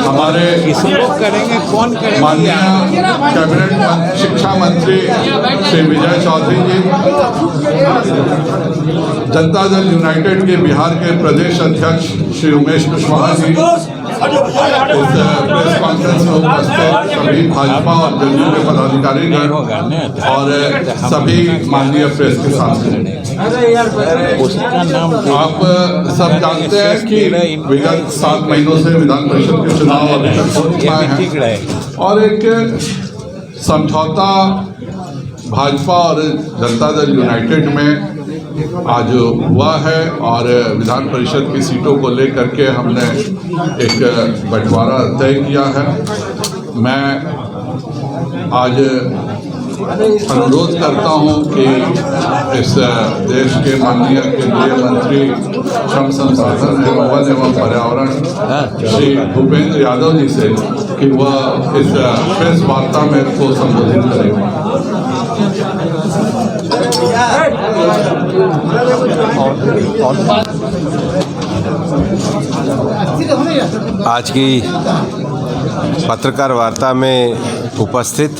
हमारे करेंगे कौन करेंगे? माननीय कैबिनेट शिक्षा मंत्री श्री विजय चौधरी जी, जनता दल यूनाइटेड के बिहार के प्रदेश अध्यक्ष श्री उमेश कुशवाहा जी, इस प्रेस कॉन्फ्रेंस में उपस्थित सभी भाजपा और जदयू के पदाधिकारीगण और सभी माननीय प्रेस के साथी, आप सब जानते हैं कि विगत 7 महीनों से विधान परिषद के चुनाव अभी तक हो पाए हैं और एक समझौता भाजपा और जनता दल यूनाइटेड में आज हुआ है और विधान परिषद की सीटों को लेकर के हमने एक बंटवारा तय किया है। मैं आज अनुरोध करता हूं कि इस देश के माननीय केंद्रीय मंत्री श्रम संसाधन वन एवं पर्यावरण श्री भूपेंद्र यादव जी से कि वह इस प्रेस वार्ता में को संबोधित करेंगे। आज की पत्रकार वार्ता में उपस्थित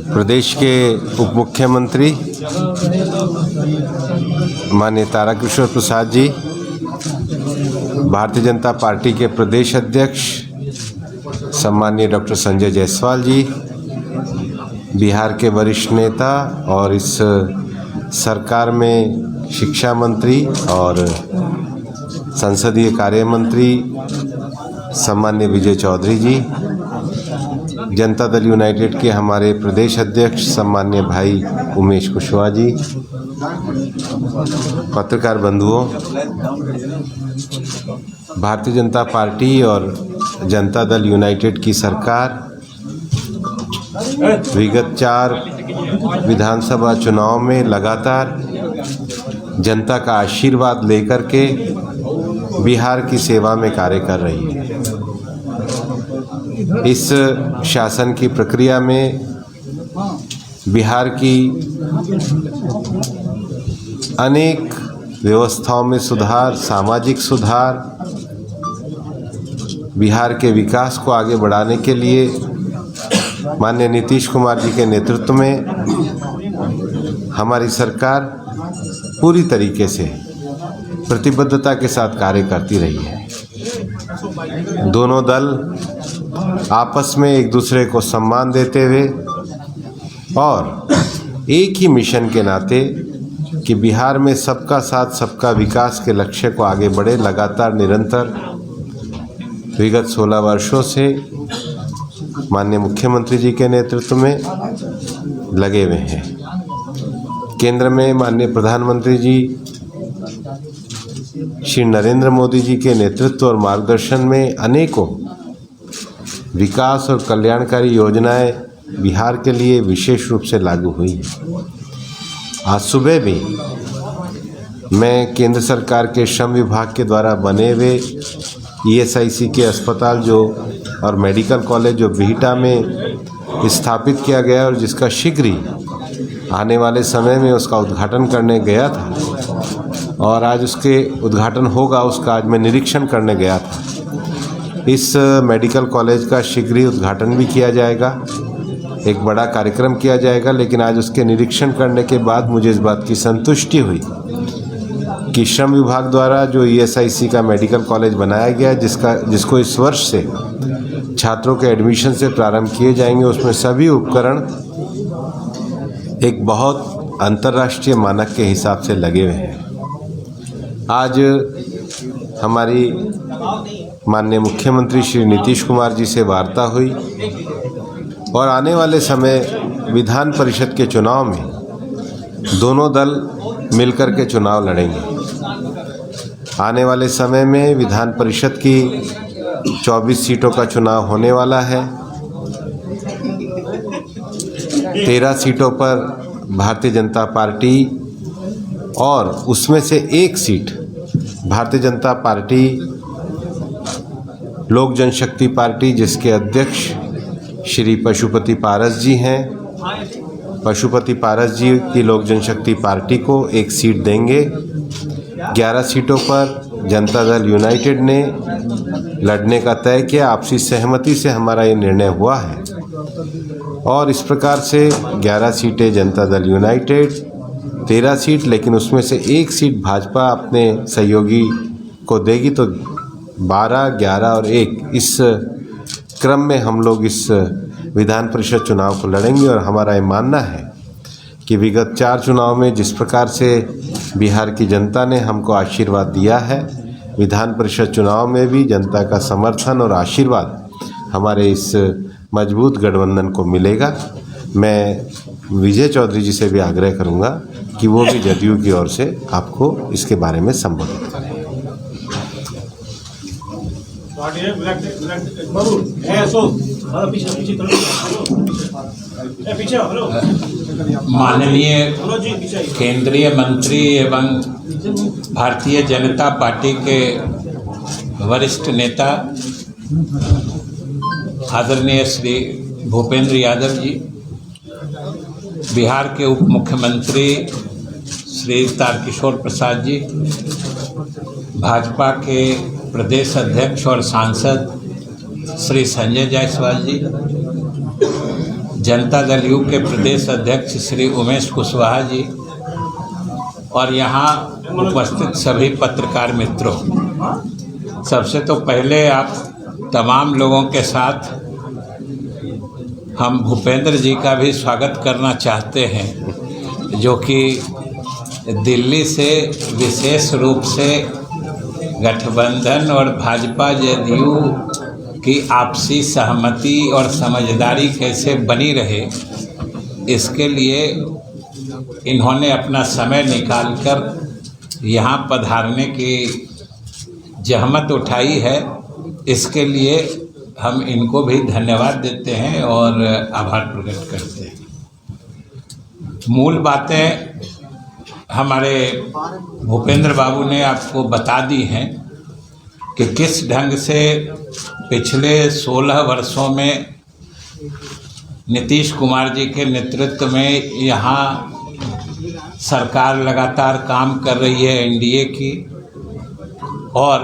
प्रदेश के उप मुख्यमंत्री माननीय तारकिशोर प्रसाद जी, भारतीय जनता पार्टी के प्रदेश अध्यक्ष सम्माननीय डॉक्टर संजय जायसवाल जी, बिहार के वरिष्ठ नेता और इस सरकार में शिक्षा मंत्री और संसदीय कार्य मंत्री सम्माननीय विजय चौधरी जी, जनता दल यूनाइटेड के हमारे प्रदेश अध्यक्ष सम्माननीय भाई उमेश कुशवाहा जी, पत्रकार बंधुओं, भारतीय जनता पार्टी और जनता दल यूनाइटेड की सरकार विगत 4 विधानसभा चुनाव में लगातार जनता का आशीर्वाद लेकर के बिहार की सेवा में कार्य कर रही है। इस शासन की प्रक्रिया में बिहार की अनेक व्यवस्थाओं में सुधार, सामाजिक सुधार, बिहार के विकास को आगे बढ़ाने के लिए माननीय नीतीश कुमार जी के नेतृत्व में हमारी सरकार पूरी तरीके से प्रतिबद्धता के साथ कार्य करती रही है। दोनों दल आपस में एक दूसरे को सम्मान देते हुए और एक ही मिशन के नाते कि बिहार में सबका साथ सबका विकास के लक्ष्य को आगे बढ़े, लगातार निरंतर विगत 16 वर्षों से माननीय मुख्यमंत्री जी के नेतृत्व में लगे हुए हैं। केंद्र में माननीय प्रधानमंत्री जी श्री नरेंद्र मोदी जी के नेतृत्व और मार्गदर्शन में अनेकों विकास और कल्याणकारी योजनाएं बिहार के लिए विशेष रूप से लागू हुई हैं। आज सुबह भी मैं केंद्र सरकार के श्रम विभाग के द्वारा बने हुए ESIC के अस्पताल जो और मेडिकल कॉलेज जो बिहटा में स्थापित किया गया और जिसका शीघ्र ही आने वाले समय में उसका उद्घाटन करने गया था और आज उसके उद्घाटन होगा, उसका आज मैं निरीक्षण करने गया था। इस मेडिकल कॉलेज का शीघ्र ही उद्घाटन भी किया जाएगा, एक बड़ा कार्यक्रम किया जाएगा। लेकिन आज उसके निरीक्षण करने के बाद मुझे इस बात की संतुष्टि हुई कि श्रम विभाग द्वारा जो ESIC का मेडिकल कॉलेज बनाया गया जिसको इस वर्ष से छात्रों के एडमिशन से प्रारंभ किए जाएंगे, उसमें सभी उपकरण एक बहुत अंतर्राष्ट्रीय मानक के हिसाब से लगे हुए हैं। आज हमारी माननीय मुख्यमंत्री श्री नीतीश कुमार जी से वार्ता हुई और आने वाले समय विधान परिषद के चुनाव में दोनों दल मिलकर के चुनाव लड़ेंगे। आने वाले समय में विधान परिषद की 24 सीटों का चुनाव होने वाला है। 13 सीटों पर भारतीय जनता पार्टी और उसमें से एक सीट भारतीय जनता पार्टी लोक जनशक्ति पार्टी जिसके अध्यक्ष श्री पशुपति पारस जी हैं, पशुपति पारस जी की लोक जनशक्ति पार्टी को एक सीट देंगे 11 सीटों पर जनता दल यूनाइटेड ने लड़ने का तय किया। आपसी सहमति से हमारा ये निर्णय हुआ है और इस प्रकार से 11 सीटें जनता दल यूनाइटेड, 13 सीट, लेकिन उसमें से 1 सीट भाजपा अपने सहयोगी को देगी, तो 12, 11 और 1 इस क्रम में हम लोग इस विधान परिषद चुनाव को लड़ेंगे। और हमारा ये मानना है कि विगत 4 चुनाव में जिस प्रकार से बिहार की जनता ने हमको आशीर्वाद दिया है, विधान परिषद चुनाव में भी जनता का समर्थन और आशीर्वाद हमारे इस मजबूत गठबंधन को मिलेगा। मैं विजय चौधरी जी से भी आग्रह करूंगा कि वो भी जदयू की ओर से आपको इसके बारे में संबोधित करें। माननीय केंद्रीय मंत्री एवं भारतीय जनता पार्टी के वरिष्ठ नेता आदरणीय श्री भूपेंद्र यादव जी, बिहार के उप मुख्यमंत्री श्री तारकिशोर प्रसाद जी, भाजपा के प्रदेश अध्यक्ष और सांसद श्री संजय जायसवाल जी, जनता दल यू के प्रदेश अध्यक्ष श्री उमेश कुशवाहा जी और यहाँ उपस्थित सभी पत्रकार मित्रों, सबसे तो पहले आप तमाम लोगों के साथ हम भूपेंद्र जी का भी स्वागत करना चाहते हैं, जो कि दिल्ली से विशेष रूप से गठबंधन और भाजपा जदयू की आपसी सहमति और समझदारी कैसे बनी रहे, इसके लिए इन्होंने अपना समय निकालकर यहाँ पधारने की जहमत उठाई है। इसके लिए हम इनको भी धन्यवाद देते हैं और आभार प्रकट करते हैं। मूल बातें हमारे भूपेंद्र बाबू ने आपको बता दी हैं कि किस ढंग से पिछले 16 वर्षों में नीतीश कुमार जी के नेतृत्व में यहाँ सरकार लगातार काम कर रही है एनडीए की, और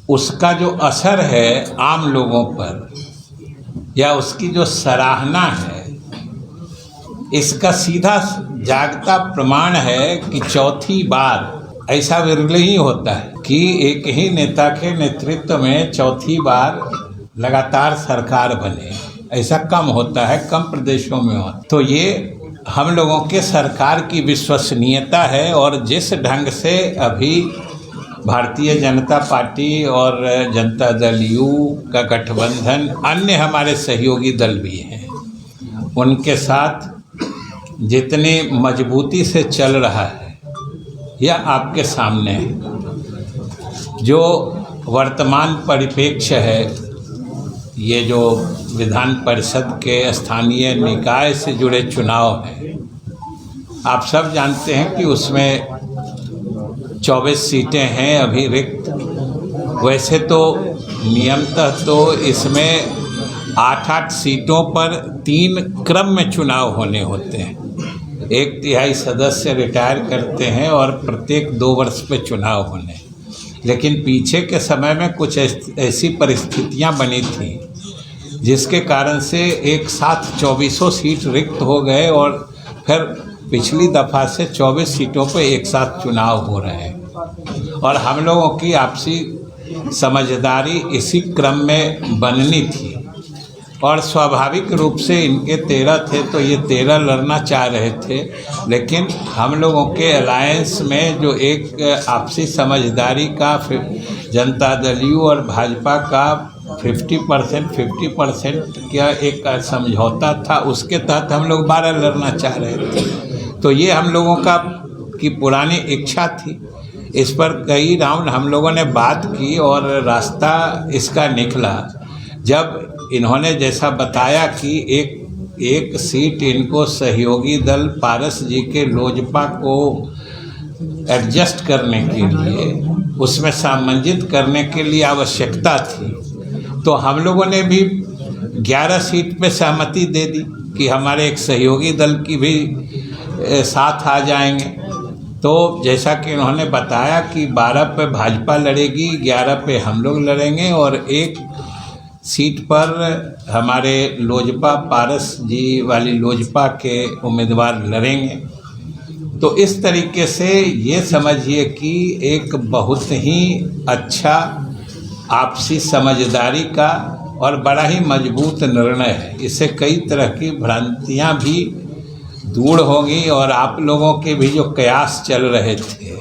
उसका जो असर है आम लोगों पर या उसकी जो सराहना है, इसका सीधा जागता प्रमाण है कि चौथी बार, ऐसा विरल ही होता है कि एक ही नेता के नेतृत्व में चौथी बार लगातार सरकार बने, ऐसा कम होता है, कम प्रदेशों में होता। तो ये हम लोगों के सरकार की विश्वसनीयता है। और जिस ढंग से अभी भारतीय जनता पार्टी और जनता दल यू का गठबंधन, अन्य हमारे सहयोगी दल भी हैं, उनके साथ जितनी मजबूती से चल रहा है, यह आपके सामने है। जो वर्तमान परिप्रेक्ष्य है, ये जो विधान परिषद के स्थानीय निकाय से जुड़े चुनाव हैं, आप सब जानते हैं कि उसमें 24 सीटें हैं अभी रिक्त। वैसे तो नियमतः तो इसमें 8-8 सीटों पर 3 क्रम में चुनाव होने होते हैं। 1/3 सदस्य रिटायर करते हैं और प्रत्येक 2 वर्ष पे चुनाव होने। लेकिन पीछे के समय में कुछ ऐसी परिस्थितियां बनी थी जिसके कारण से एक साथ 24 सीट रिक्त हो गए और फिर पिछली दफ़ा से 24 सीटों पे एक साथ चुनाव हो रहे हैं। और हम लोगों की आपसी समझदारी इसी क्रम में बननी थी और स्वाभाविक रूप से इनके 13 थे तो ये 13 लड़ना चाह रहे थे। लेकिन हम लोगों के अलायंस में जो एक आपसी समझदारी का जनता दल यू और भाजपा का 50% का एक समझौता था, उसके तहत हम लोग 12 लड़ना चाह रहे थे। तो ये हम लोगों का की पुरानी इच्छा थी। इस पर कई राउंड हम लोगों ने बात की और रास्ता इसका निकला जब इन्होंने जैसा बताया कि एक सीट इनको सहयोगी दल पारस जी के लोजपा को एडजस्ट करने के लिए, उसमें सामंजित करने के लिए आवश्यकता थी। तो हम लोगों ने भी 11 सीट पे सहमति दे दी कि हमारे एक सहयोगी दल की भी साथ आ जाएंगे। तो जैसा कि उन्होंने बताया कि 12 पे भाजपा लड़ेगी, 11 पे हम लोग लड़ेंगे और एक सीट पर हमारे लोजपा पारस जी वाली लोजपा के उम्मीदवार लड़ेंगे। तो इस तरीके से ये समझिए कि एक बहुत ही अच्छा आपसी समझदारी का और बड़ा ही मजबूत निर्णय है। इससे कई तरह की भ्रांतियां भी दूर होंगी और आप लोगों के भी जो कयास चल रहे थे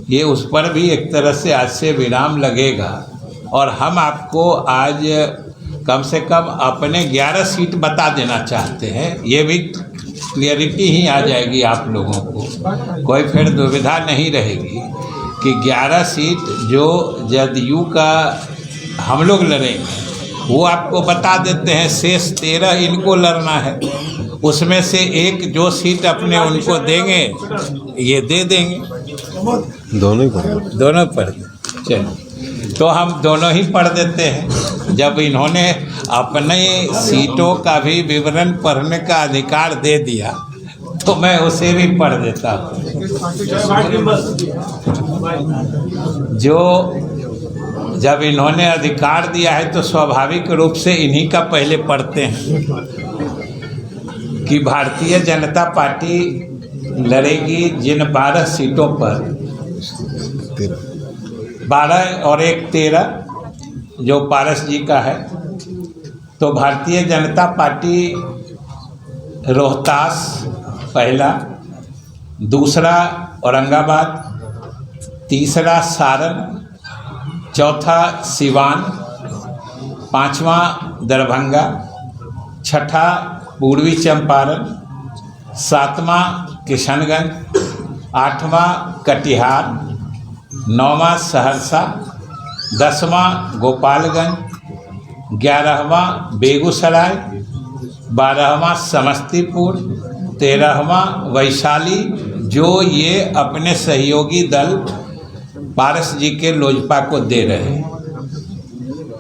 ये उस पर भी एक तरह से आज से विराम लगेगा। और हम आपको आज कम से कम अपने 11 सीट बता देना चाहते हैं। ये भी क्लियरिटी ही आ जाएगी आप लोगों को, कोई फिर दुविधा नहीं रहेगी कि 11 सीट जो जदयू का हम लोग लड़ेंगे वो आपको बता देते हैं। शेष 13 इनको लड़ना है, उसमें से एक जो सीट अपने उनको देंगे ये दे देंगे। दोनों पढ़ चलिए, तो हम दोनों ही पढ़ देते हैं। जब इन्होंने अपने सीटों का भी विवरण पढ़ने का अधिकार दे दिया तो मैं उसे भी पढ़ देता हूँ। जो जब इन्होंने अधिकार दिया है तो स्वाभाविक रूप से इन्हीं का पहले पढ़ते हैं कि भारतीय जनता पार्टी लड़ेगी जिन 12 सीटों पर, 12 और एक 13 जो पारस जी का है। तो भारतीय जनता पार्टी रोहतास पहला, दूसरा औरंगाबाद, तीसरा सारण, चौथा सिवान, पांचवा दरभंगा, छठा पूर्वी चंपारण, सातवां किशनगंज, आठवां कटिहार, नौवां सहरसा, 10वां गोपालगंज, 11वां बेगूसराय, 12वां समस्तीपुर, 13वां वैशाली, जो ये अपने सहयोगी दल पारस जी के लोजपा को दे रहे हैं।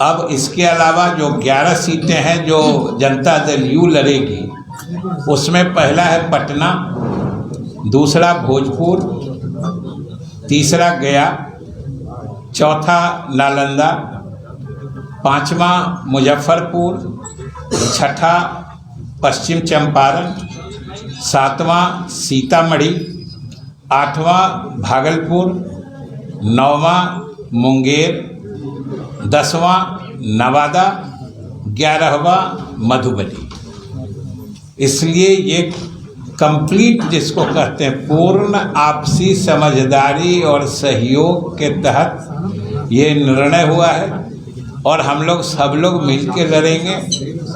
अब इसके अलावा जो 11 सीटें हैं जो जनता दल यू लड़ेगी, उसमें पहला है पटना, दूसरा भोजपुर, तीसरा गया, चौथा नालंदा, पांचवा मुजफ्फरपुर, छठा पश्चिम चंपारण, सातवां सीतामढ़ी, आठवां भागलपुर, नौवां मुंगेर, 10वां नवादा, 11वां मधुबनी। इसलिए ये कंप्लीट जिसको कहते हैं पूर्ण आपसी समझदारी और सहयोग के तहत ये निर्णय हुआ है और हम लोग सब लोग मिलकर लड़ेंगे।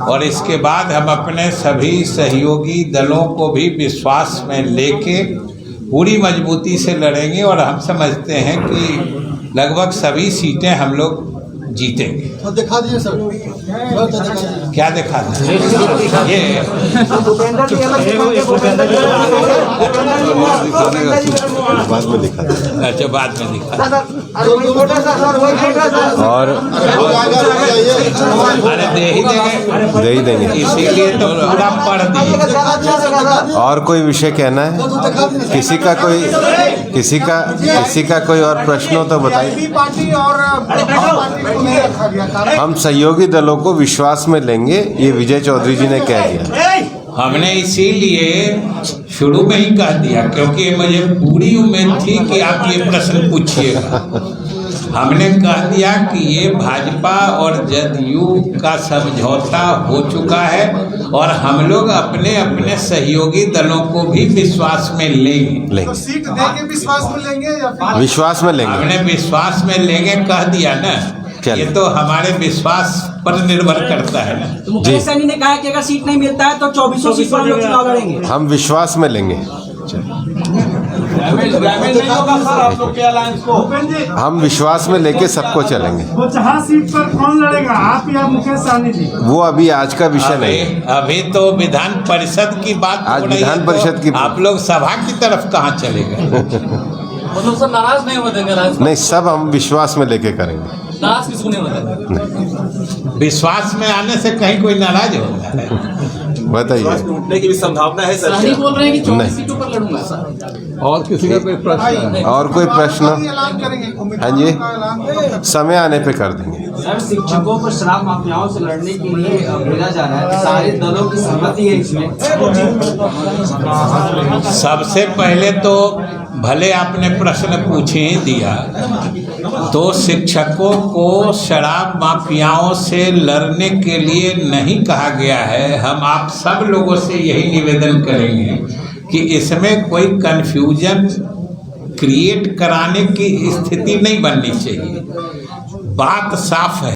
और इसके बाद हम अपने सभी सहयोगी दलों को भी विश्वास में लेके पूरी मजबूती से लड़ेंगे और हम समझते हैं कि लगभग सभी सीटें हम लोग जीतेंगे। तो दिखा दीजिए सर, क्या दिखा दें? ये बाद में दिखा दें। अच्छा, बाद में दिखा। और अरे दे ही देंगे, इसीलिए तो पूरा पढ़ दिए। और कोई विषय कहना है? किसी का कोई और प्रश्न हो तो बताइए। हम सहयोगी दलों को विश्वास में लेंगे, ये विजय चौधरी जी ने कह दिया। हमने इसीलिए शुरू में ही कह दिया क्योंकि मुझे पूरी उम्मीद थी कि आप ये प्रश्न पूछिएगा। हमने कह दिया कि ये भाजपा और जदयू का समझौता हो चुका है और हम लोग अपने अपने सहयोगी दलों को भी विश्वास में लेंगे। तो सीट देके विश्वास में लेंगे या फिर विश्वास में लेंगे? हमने विश्वास में लेंगे कह दिया ना, ये तो हमारे विश्वास पर निर्भर करता है ना। तो मुकेश सहनी ने कहा कि अगर सीट नहीं मिलता है तो 24 सीट पर हम लोग चुनाव लड़ेंगे। हम विश्वास में लेंगे, हम विश्वास में लेके सबको चलेंगे। वो 4 सीट पर कौन लड़ेगा, आप या मुकेश सहनी जी? वो अभी आज का विषय नहीं है। अभी तो विधान परिषद की बात आज हो रही है, विधान परिषद की आप लोग सभा की तरफ कहाँ चले गए? मतलब सब नाराज नहीं होते नहीं, सब हम विश्वास में लेके करेंगे। नाराज किसको नहीं होता? विश्वास में आने से कहीं कोई नाराज होता है? बताइए। टूटने की भी संभावना है सर? सही बोल रहे हैं कि 24 नहीं। सीटों पर लड़ूंगा सर। और किसी का कोई प्रश्न है? और कोई प्रश्न? ऐलान करेंगे हाँ जी, समय आने पे कर देंगे। सर शिक्षकों को शराब माफियाओं से लड़ने के लिए भेजा जा रहा है, सारे दलों की सहमति है इसमें। सबसे पहले तो भले आपने प्रश्न पूछे ही दिया, तो शिक्षकों को शराब माफियाओं से लड़ने के लिए नहीं कहा गया है। हम आप सब लोगों से यही निवेदन करेंगे कि इसमें कोई कन्फ्यूजन क्रिएट कराने की स्थिति नहीं बननी चाहिए। बात साफ है।